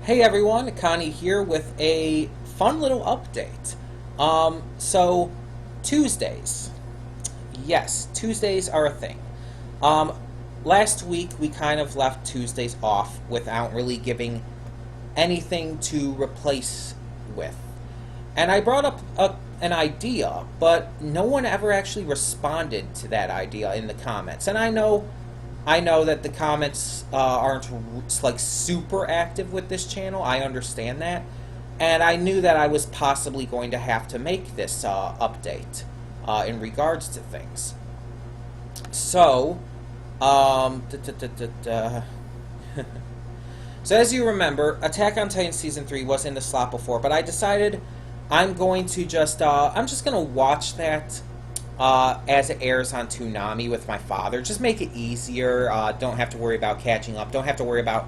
Hey everyone, Connie here with a fun little update. So Tuesdays. Yes, Tuesdays are a thing. Um, Last week we kind of left Tuesdays off without really giving anything to replace with. And I brought up an idea, but no one ever actually responded to that idea in the comments. And I know that the comments aren't like super active with this channel. I understand that, and I knew that I was possibly going to have to make this update in regards to things. So, um, da, da, da, da, da. So as you remember, Attack on Titan season 3 was in the slot before, but I decided I'm just gonna watch that as it airs on Toonami with my father. Just make it easier. Don't have to worry about catching up. Don't have to worry about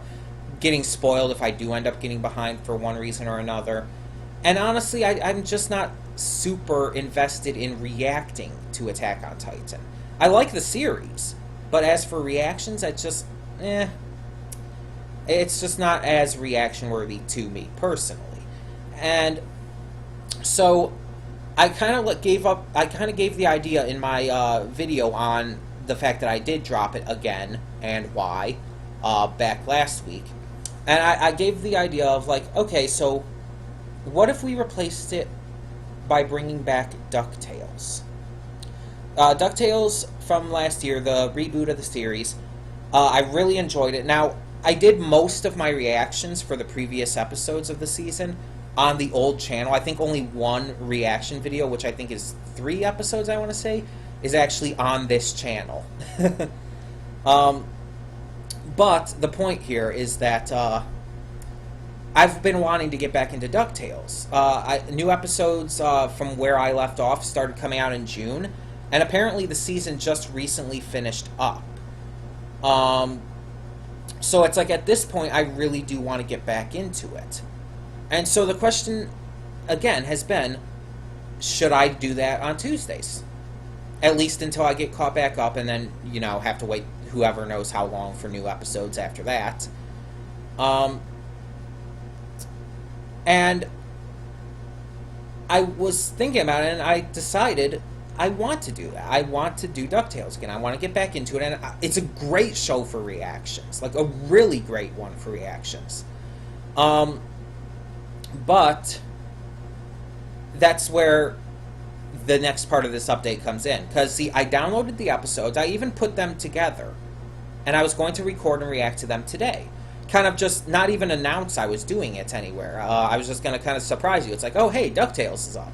getting spoiled if I do end up getting behind for one reason or another. And honestly, I'm just not super invested in reacting to Attack on Titan. I like the series, but as for reactions, it's just not as reaction worthy to me personally. And so I kind of gave up. I kind of gave the idea in my video on the fact that I did drop it again and why back last week, and I gave the idea of like, okay, so what if we replaced it by bringing back DuckTales? DuckTales from last year, the reboot of the series. I really enjoyed it. Now, I did most of my reactions for the previous episodes of the season on the old channel. I think only one reaction video, which I think is 3 episodes, I want to say, is actually on this channel. But the point here is that I've been wanting to get back into DuckTales. New episodes from where I left off started coming out in June, and apparently the season just recently finished up. So it's like at this point I really do want to get back into it. And so the question, again, has been, should I do that on Tuesdays? At least until I get caught back up, and then, have to wait whoever knows how long for new episodes after that. And I was thinking about it, and I decided I want to do that. I want to do DuckTales again. I want to get back into it, and it's a great show for reactions. Like, a really great one for reactions. But that's where the next part of this update comes in. Because, see, I downloaded the episodes. I even put them together. And I was going to record and react to them today. Kind of just not even announce I was doing it anywhere. I was just going to kind of surprise you. It's like, oh, hey, DuckTales is up.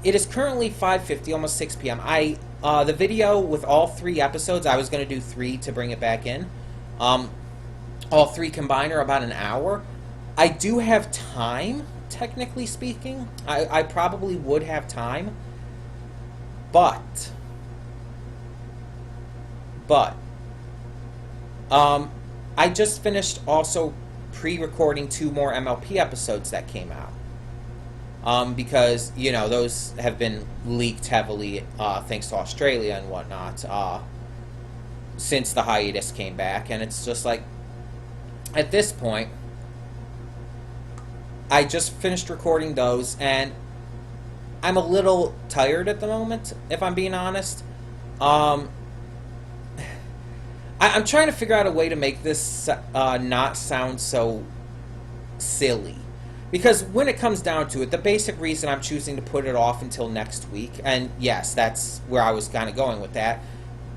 It is currently 5:50, almost 6 p.m. The video with all 3 episodes, I was going to do 3 to bring it back in. All 3 combined are about an hour. I do have time, technically speaking. I probably would have time. But, I just finished also pre-recording 2 more MLP episodes that came out. Because, those have been leaked heavily, thanks to Australia and whatnot, since the hiatus came back. And it's just like, at this point, I just finished recording those, and I'm a little tired at the moment, if I'm being honest. I'm trying to figure out a way to make this not sound so silly. Because when it comes down to it, the basic reason I'm choosing to put it off until next week, and yes, that's where I was kind of going with that,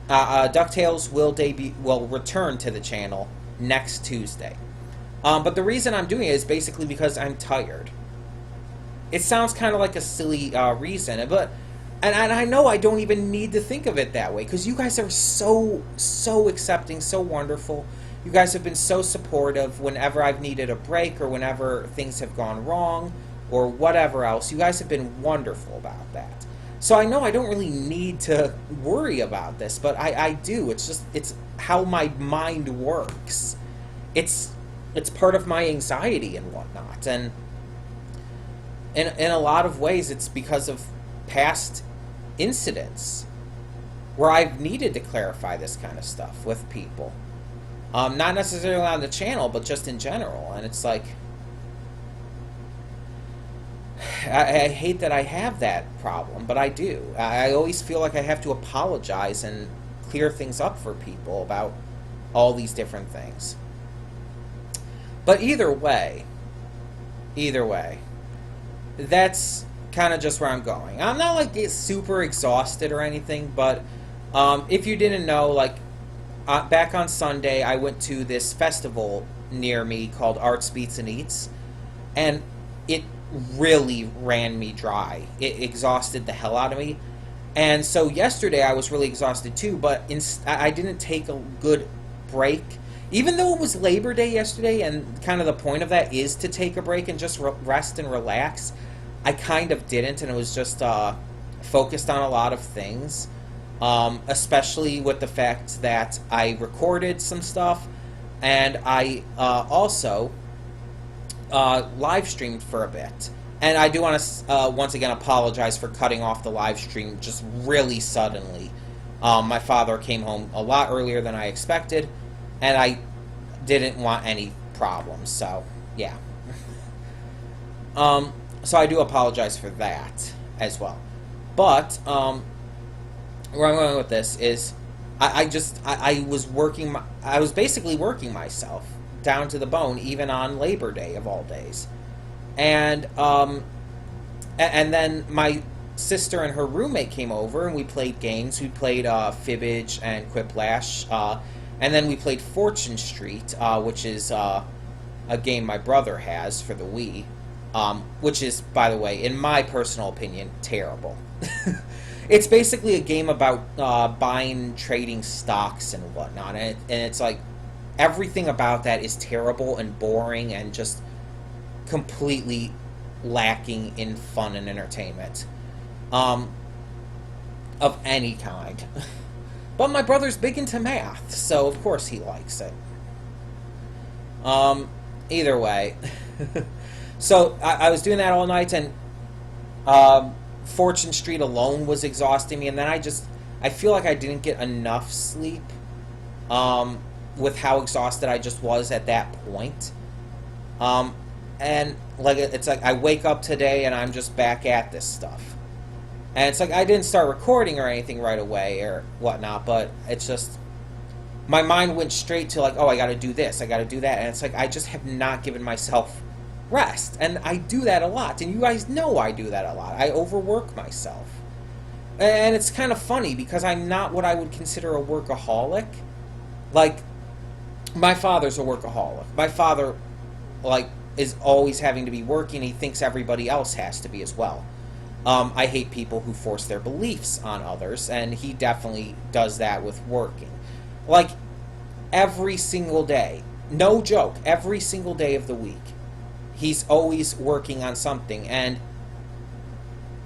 DuckTales will return to the channel next Tuesday. But the reason I'm doing it is basically because I'm tired. It sounds kind of like a silly reason, and I know I don't even need to think of it that way, because you guys are so accepting, so wonderful. You guys have been so supportive whenever I've needed a break or whenever things have gone wrong or whatever else. You guys have been wonderful about that. So I know I don't really need to worry about this, but I do. It's how my mind works. It's part of my anxiety and whatnot, and in a lot of ways it's because of past incidents where I've needed to clarify this kind of stuff with people. Not necessarily on the channel, but just in general. And it's like, I hate that I have that problem, but I do. I always feel like I have to apologize and clear things up for people about all these different things. But either way, that's kind of just where I'm going. I'm not like super exhausted or anything, but if you didn't know, like back on Sunday, I went to this festival near me called Arts, Beats, and Eats, and it really ran me dry. It exhausted the hell out of me. And so yesterday I was really exhausted too, but I didn't take a good break. Even though it was Labor Day yesterday, and kind of the point of that is to take a break and just rest and relax, I kind of didn't, and it was just focused on a lot of things, especially with the fact that I recorded some stuff, and I also live streamed for a bit. And I do want to once again apologize for cutting off the live stream just really suddenly. My father came home a lot earlier than I expected, and I didn't want any problems, so yeah. So I do apologize for that as well. But where I'm going with this is I was basically working myself down to the bone, even on Labor Day of all days. And then my sister and her roommate came over, and we played games. We played Fibbage and Quiplash, and then we played Fortune Street, which is a game my brother has for the Wii, which is, by the way, in my personal opinion, terrible. It's basically a game about buying, trading stocks and whatnot, and it's like everything about that is terrible and boring and just completely lacking in fun and entertainment of any kind. But my brother's big into math, so of course he likes it. Either way. So I was doing that all night, and Fortune Street alone was exhausting me, and then I feel like I didn't get enough sleep with how exhausted I just was at that point. And like it's like I wake up today and I'm just back at this stuff. And it's like I didn't start recording or anything right away or whatnot, but it's just my mind went straight to like, oh, I got to do this, I got to do that, and it's like I just have not given myself rest, and I do that a lot, and you guys know I do that a lot. I overwork myself, and it's kind of funny because I'm not what I would consider a workaholic. Like, my father's a workaholic. My father, like, is always having to be working. He thinks everybody else has to be as well. I hate people who force their beliefs on others, and he definitely does that with working. Like, every single day, no joke, every single day of the week, he's always working on something, and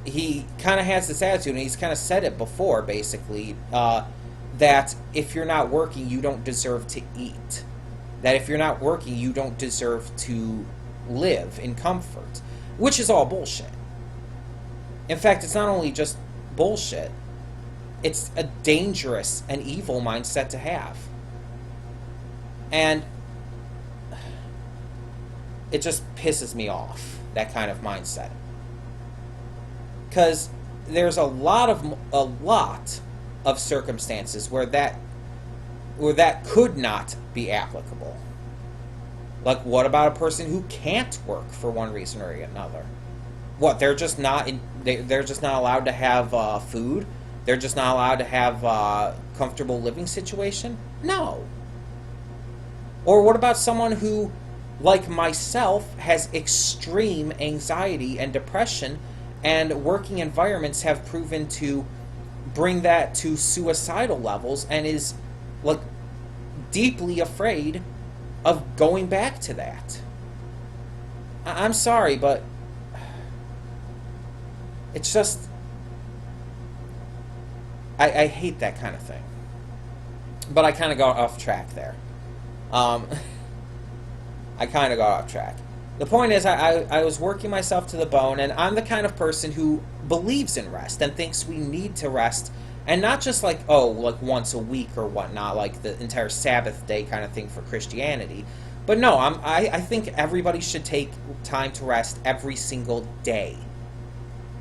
he kind of has this attitude, and he's kind of said it before, basically, that if you're not working, you don't deserve to eat. That if you're not working, you don't deserve to live in comfort, which is all bullshit. In fact, it's not only just bullshit, it's a dangerous and evil mindset to have. And it just pisses me off, that kind of mindset. Because there's a lot of circumstances where that could not be applicable. Like, what about a person who can't work for one reason or another? What, they're just not they're just not allowed to have food? They're just not allowed to have a comfortable living situation? No. Or what about someone who, like myself, has extreme anxiety and depression, and working environments have proven to bring that to suicidal levels, and is, like, deeply afraid of going back to that? I'm sorry, but it's just, I hate that kind of thing. But I kind of got off track there. I kind of got off track. The point is, I was working myself to the bone, and I'm the kind of person who believes in rest and thinks we need to rest And not just like, oh, like once a week or whatnot, like the entire Sabbath day kind of thing for Christianity. But no, I think everybody should take time to rest every single day,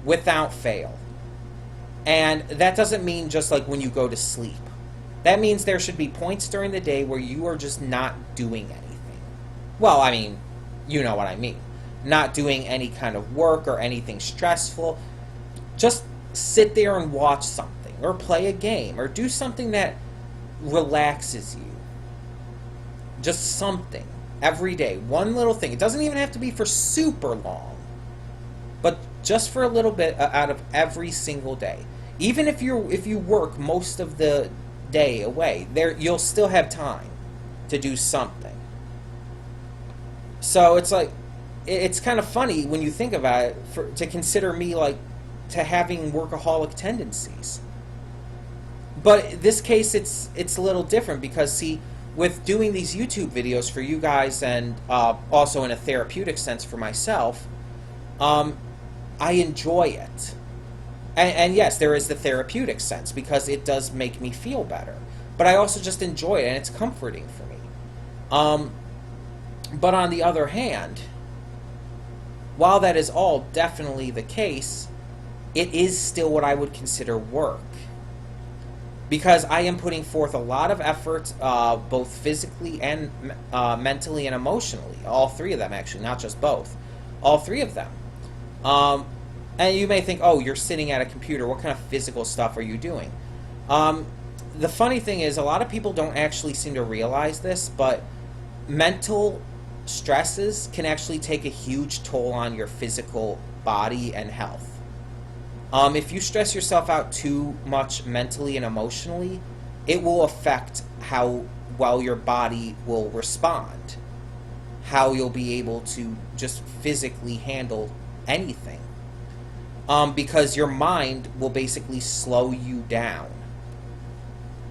without fail. And that doesn't mean just like when you go to sleep. That means there should be points during the day where you are just not doing anything. Well, I mean, you know what I mean. Not doing any kind of work or anything stressful. Just sit there and watch something, or play a game, or do something that relaxes you. Just something. Every day. One little thing. It doesn't even have to be for super long. But just for a little bit out of every single day. Even if you work most of the day away, you'll still have time to do something. So it's like, it's kind of funny when you think about it, to consider me like to having workaholic tendencies. But in this case, it's a little different because, see, with doing these YouTube videos for you guys, and also in a therapeutic sense for myself, I enjoy it. And yes, there is the therapeutic sense because it does make me feel better. But I also just enjoy it, and it's comforting for me. But on the other hand, while that is all definitely the case, it is still what I would consider work. Because I am putting forth a lot of effort, both physically and mentally and emotionally. All three of them, actually, not just both. All three of them. And you may think, oh, you're sitting at a computer. What kind of physical stuff are you doing? The funny thing is, a lot of people don't actually seem to realize this, but mental stresses can actually take a huge toll on your physical body and health. If you stress yourself out too much mentally and emotionally, it will affect how well your body will respond, how you'll be able to just physically handle anything. Because your mind will basically slow you down.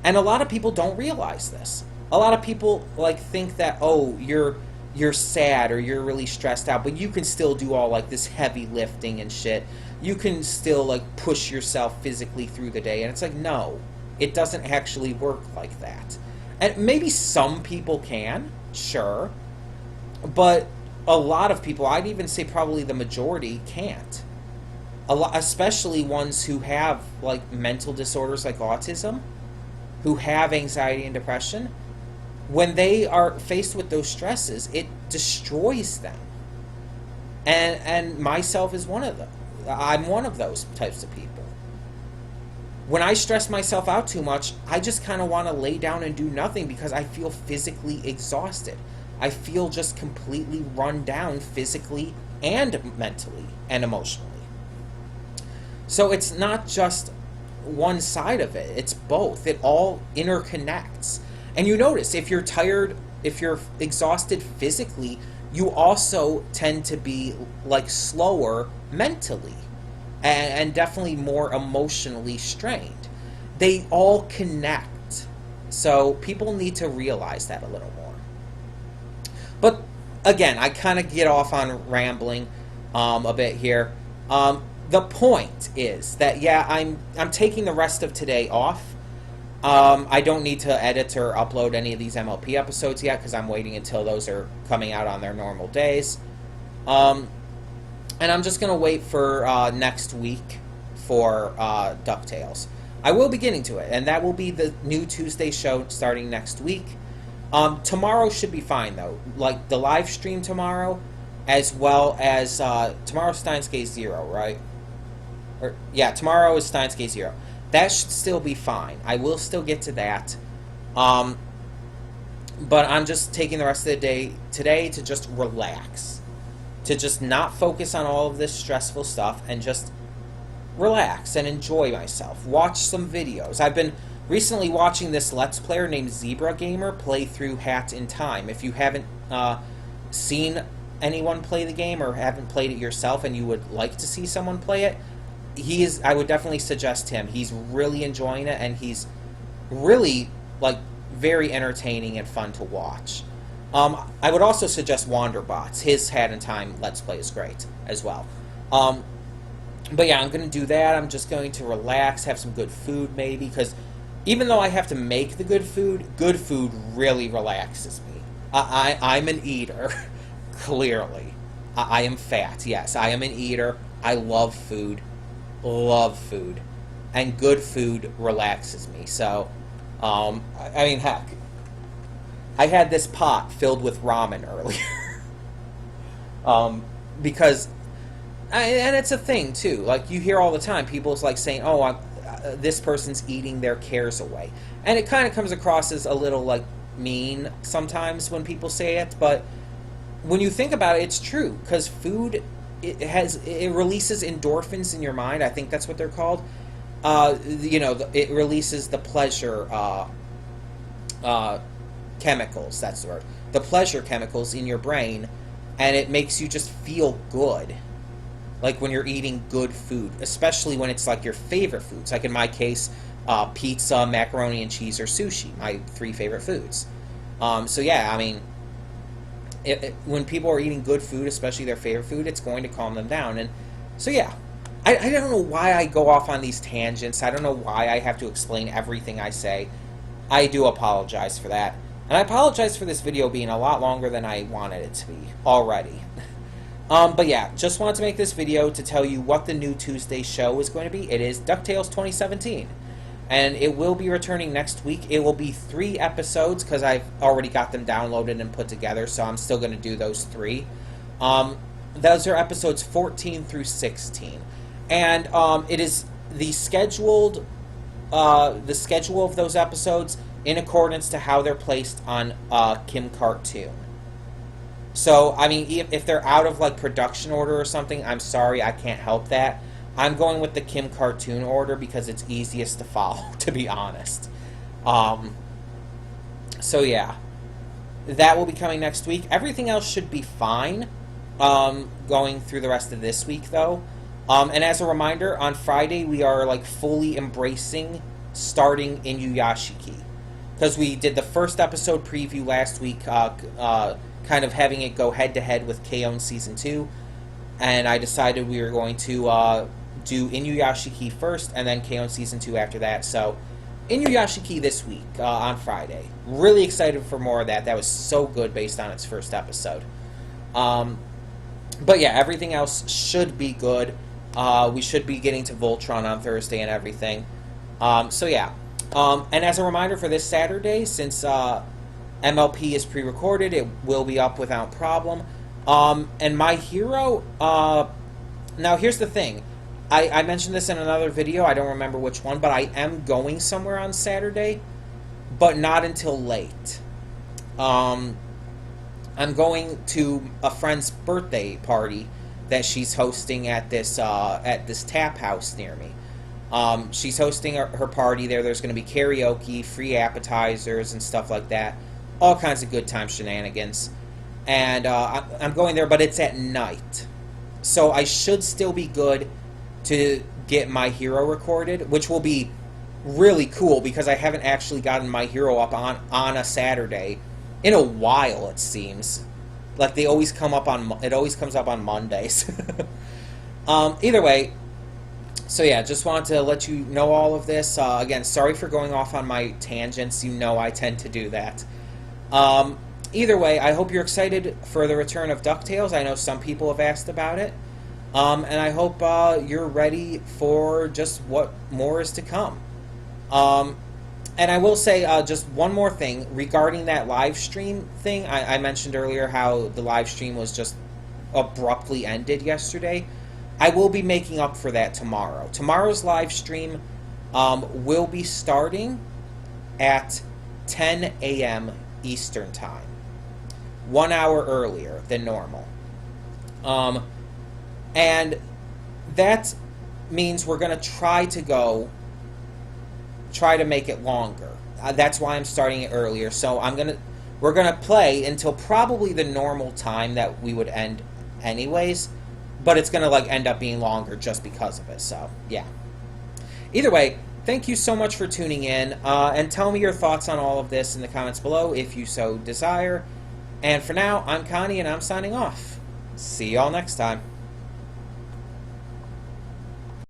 And a lot of people don't realize this. A lot of people like think that, oh, you're sad or you're really stressed out, but you can still do all like this heavy lifting and shit. You can still like push yourself physically through the day. And it's like, no, it doesn't actually work like that. And maybe some people can, sure, but a lot of people, I'd even say probably the majority, can't. A lot, especially ones who have like mental disorders like autism, who have anxiety and depression. When they are faced with those stresses, it destroys them. And myself is one of them. I'm one of those types of people. When I stress myself out too much, I just kind of want to lay down and do nothing because I feel physically exhausted. I feel just completely run down physically and mentally and emotionally. So it's not just one side of it, it's both. It all interconnects. And you notice, if you're tired, if you're exhausted physically, you also tend to be like slower mentally and definitely more emotionally strained. They all connect. So people need to realize that a little more. But again, I kind of get off on rambling a bit here. The point is that, yeah, I'm taking the rest of today off. I don't need to edit or upload any of these MLP episodes yet because I'm waiting until those are coming out on their normal days. And I'm just going to wait for next week for DuckTales. I will be getting to it, and that will be the new Tuesday show starting next week. Tomorrow should be fine, though. Like, the live stream tomorrow, as well as tomorrow's Steins Gate Zero, right? Tomorrow is Steins Gate Zero. That should still be fine. I will still get to that. But I'm just taking the rest of the day today to just relax. To just not focus on all of this stressful stuff and just relax and enjoy myself. Watch some videos. I've been recently watching this Let's Player named Zebra Gamer play through Hat in Time. If you haven't seen anyone play the game or haven't played it yourself and you would like to see someone play it, I would definitely suggest him. He's really enjoying it, and he's really like very entertaining and fun to watch. I would also suggest Wanderbots. His Hat in Time Let's Play is great as well. But yeah, I'm going to do that. I'm just going to relax, have some good food maybe, because even though I have to make the good food really relaxes me. I'm an eater, clearly. I am fat, yes. I am an eater. I love food. Love food. And good food relaxes me. So, I mean, heck, I had this pot filled with ramen earlier. Because, and it's a thing too. Like, you hear all the time, people's like saying, oh, this person's eating their cares away. And it kind of comes across as a little, like, mean sometimes when people say it, but when you think about it, it's true, because food, it releases endorphins in your mind. I think that's what they're called. It releases the pleasure chemicals, that's the word, the pleasure chemicals in your brain, and it makes you just feel good, like when you're eating good food, especially when it's like your favorite foods, like in my case, pizza, macaroni and cheese, or sushi, my 3 favorite foods. So yeah, I mean, when people are eating good food, especially their favorite food, it's going to calm them down. And so yeah, I don't know why I go off on these tangents. I don't know why I have to explain everything I say. I do apologize for that. And I apologize for this video being a lot longer than I wanted it to be already. But yeah, just wanted to make this video to tell you what the new Tuesday show is going to be. It is DuckTales 2017. And it will be returning next week. It will be 3 episodes because I've already got them downloaded and put together, so I'm still going to do those 3. Those are episodes 14 through 16. And it is the schedule of those episodes in accordance to how they're placed on Kim Cartoon. So, I mean, if they're out of, like, production order or something, I'm sorry, I can't help that. I'm going with the Kim Cartoon order because it's easiest to follow, to be honest. So, yeah. That will be coming next week. Everything else should be fine going through the rest of this week, though. And as a reminder, on Friday, we are, like, fully embracing starting Inuyashiki. Because we did the first episode preview last week, kind of having it go head-to-head with K-On! Season 2. And I decided we were going to do Inuyashiki first, and then K-On! Season 2 after that. So, Inuyashiki this week, on Friday. Really excited for more of that. That was so good based on its first episode. But yeah, everything else should be good. We should be getting to Voltron on Thursday and everything. So yeah. And as a reminder for this Saturday, since MLP is pre-recorded, it will be up without problem. And My Hero, now here's the thing. I mentioned this in another video, I don't remember which one, but I am going somewhere on Saturday, but not until late. I'm going to a friend's birthday party that she's hosting at this tap house near me. She's hosting her party there. There's going to be karaoke, free appetizers, and stuff like that. All kinds of good time shenanigans. And I'm going there, but it's at night. So I should still be good to get My Hero recorded, which will be really cool because I haven't actually gotten My Hero up on a Saturday in a while, it seems. Like, they always come up on... It always comes up on Mondays. Either way, so yeah, just wanted to let you know all of this. Again, sorry for going off on my tangents. You know I tend to do that. Either way, I hope you're excited for the return of DuckTales. I know some people have asked about it. And I hope you're ready for just what more is to come. And I will say just one more thing regarding that live stream thing. I mentioned earlier how the live stream was just abruptly ended yesterday. I will be making up for that tomorrow. Tomorrow's live stream will be starting at 10 a.m. Eastern Time. 1 hour earlier than normal. And that means we're going to try to make it longer. That's why I'm starting it earlier. So we're gonna play until probably the normal time that we would end anyways, but it's gonna like end up being longer just because of it. So yeah. Either way, thank you so much for tuning in, and tell me your thoughts on all of this in the comments below if you so desire. And for now, I'm Connie and I'm signing off. See y'all next time.